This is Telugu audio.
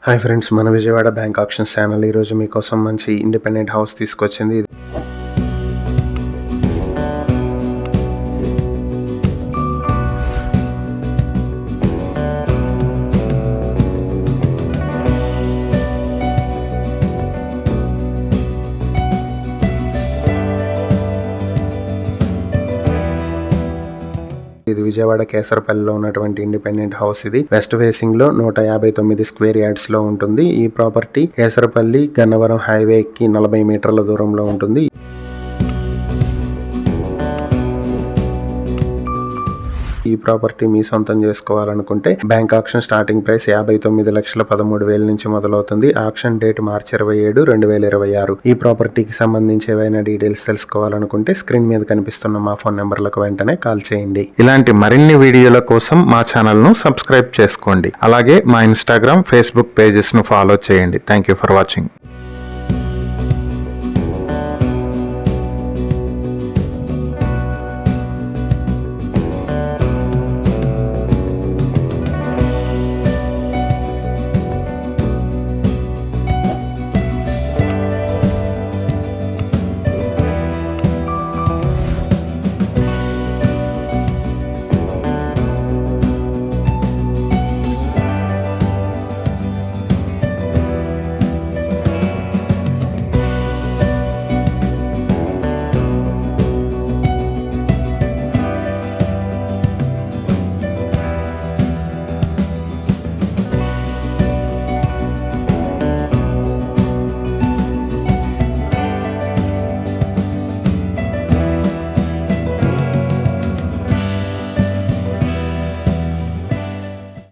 హాయ్ ఫ్రెండ్స్, మన విజయవాడ బ్యాంక్ ఆప్షన్స్ ఛానల్ ఈరోజు మీకోసం మంచి ఇండిపెండెంట్ హౌస్ తీసుకొచ్చింది. ఇది విజయవాడ కేసరపల్లిలో ఉన్నటువంటి ఇండిపెండెంట్ హౌస్. ఇది వెస్ట్ ఫేసింగ్ లో 159 స్క్వేర్ యార్డ్స్ లో ఉంటుంది. ఈ ప్రాపర్టీ కేసరపల్లి గన్నవరం హైవేకి 40 మీటర్ల దూరంలో ఉంటుంది. ఈ ప్రాపర్టీ మీ సొంతం చేసుకోవాలనుకుంటే బ్యాంక్ ఆక్షన్ స్టార్టింగ్ ప్రైస్ 59,13,000 నుంచి మొదలవుతుంది. ఆక్షన్ డేట్ మార్చి 27, 2026. ఈ ప్రాపర్టీకి సంబంధించి ఏవైనా డీటెయిల్స్ తెలుసుకోవాలనుకుంటే స్క్రీన్ మీద కనిపిస్తున్న మా ఫోన్ నెంబర్లకు వెంటనే కాల్ చేయండి. ఇలాంటి మరిన్ని వీడియోల కోసం మా ఛానల్ ను సబ్స్క్రైబ్ చేసుకోండి. అలాగే మా ఇన్స్టాగ్రామ్, ఫేస్బుక్ పేజెస్ ను ఫాలో చేయండి. Thank you for watching.